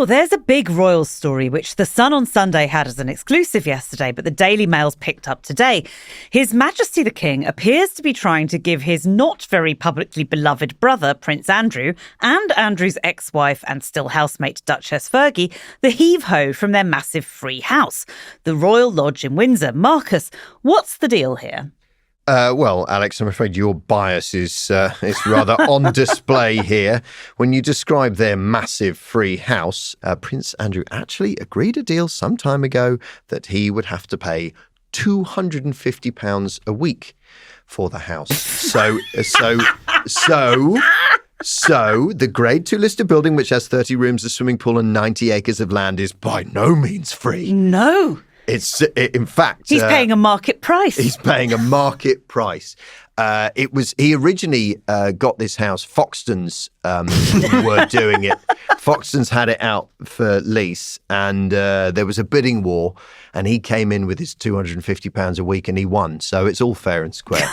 Well, there's a big royal story, which The Sun on Sunday had as an exclusive yesterday, but the Daily Mail's picked up today. His Majesty the King appears to be trying to give his not very publicly beloved brother, Prince Andrew, and Andrew's ex-wife and still housemate, Duchess Fergie, the heave-ho from their massive free house, the Royal Lodge in Windsor. Marcus, what's the deal here? Well, Alex, I'm afraid your bias is rather on display here. When you describe their massive free house, Prince Andrew actually agreed a deal some time ago that he would have to pay £250 a week for the house. So the Grade 2 listed building, which has 30 rooms, a swimming pool and 90 acres of land, is by no means free. No. In fact, he's paying a market price. He's paying a market price. He originally got this house. Foxtons were doing it. Foxtons had it out for lease, and there was a bidding war, and he came in with his £250 a week, and he won. So it's all fair and square.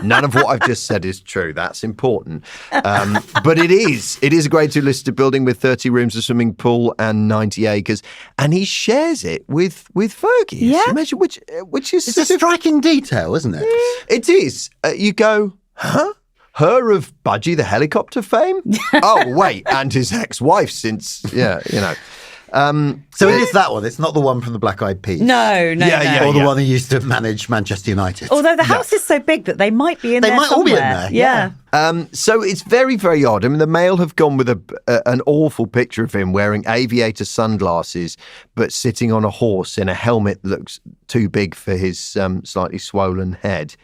None of what I've just said is true. That's important. But it is a Grade 2 listed building with 30 rooms, a swimming pool, and 90 acres, and he shares it with Fergie. Yeah, imagine, which is it's a striking detail, isn't it? It is. You go, huh? Her of Budgie the helicopter fame? Oh, wait, and his ex-wife since, So it is that one. It's not the one from the Black Eyed Peas. No. Or the one who used to manage Manchester United. Although the house is so big that they might be in there somewhere. They might all be in there. Yeah. So it's very, very odd. I mean, the Mail have gone with an awful picture of him wearing aviator sunglasses, but sitting on a horse in a helmet that looks too big for his slightly swollen head.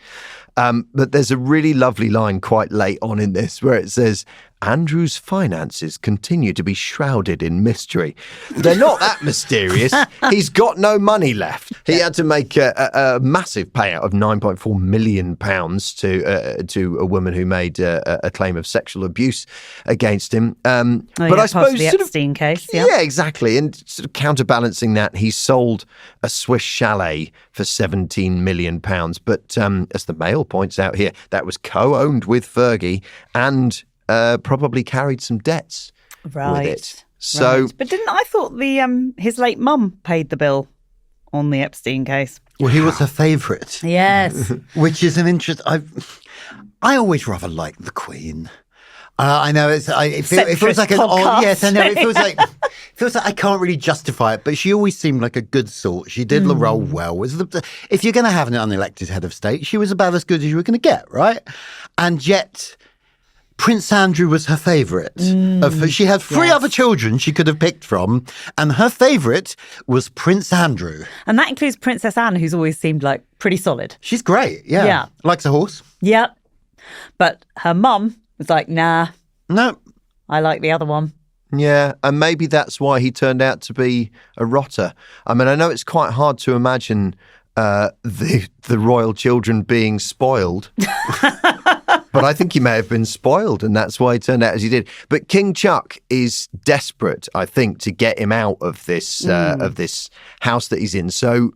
But there's a really lovely line quite late on in this where it says, Andrew's finances continue to be shrouded in mystery. They're not that mysterious. He's got no money left. He had to make a massive payout of £9.4 million to a woman who made a claim of sexual abuse against him. But I suppose the Epstein case. Yeah, exactly. And sort of counterbalancing that, he sold a Swiss chalet for £17 million. But as the Mail points out here, that was co-owned with Fergie and probably carried some debts with it. So, but I thought his late mum paid the bill on the Epstein case? Well, he was her favourite. Yes, which is an interest. I always rather like the Queen. I know it feels like an odd. Yes, I know it feels like I can't really justify it, but she always seemed like a good sort. She did the role well. If you're going to have an unelected head of state, she was about as good as you were going to get, right? And yet, Prince Andrew was her favourite. She had three other children she could have picked from, and her favourite was Prince Andrew. And that includes Princess Anne, who's always seemed like pretty solid. She's great, yeah. Likes a horse. Yeah. But her mum was like, nah. No. I like the other one. Yeah, and maybe that's why he turned out to be a rotter. I mean, I know it's quite hard to imagine the royal children being spoiled. But I think he may have been spoiled, and that's why he turned out as he did. But King Chuck is desperate, I think, to get him out of this house that he's in. So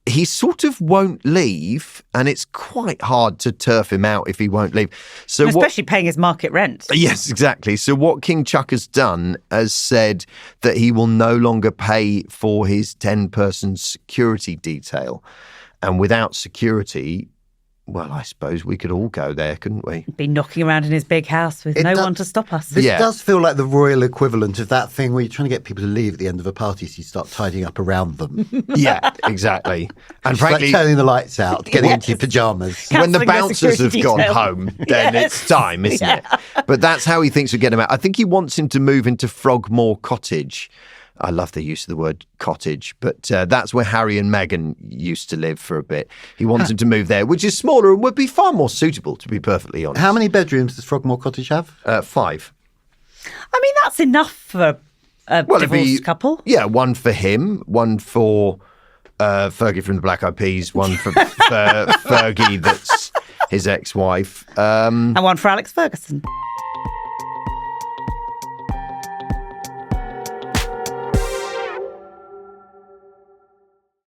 he sort of won't leave, and it's quite hard to turf him out if he won't leave. So especially paying his market rent. Yes, exactly. So what King Chuck has done has said that he will no longer pay for his 10-person security detail. And without security, well, I suppose we could all go there, couldn't we? Be knocking around in his big house with no one to stop us. This does feel like the royal equivalent of that thing where you're trying to get people to leave at the end of a party, so you start tidying up around them. Yeah, exactly. And frankly, like turning the lights out, getting into your pyjamas. When the bouncers have gone home, then it's time, isn't it? But that's how he thinks we'll get him out. I think he wants him to move into Frogmore Cottage. I love the use of the word cottage, but that's where Harry and Meghan used to live for a bit. He wants him to move there, which is smaller and would be far more suitable, to be perfectly honest. How many bedrooms does Frogmore Cottage have? 5. I mean, that's enough for a divorced couple. Yeah, one for him, one for Fergie from the Black Eyed Peas, one for Fergie that's his ex-wife. And one for Alex Ferguson.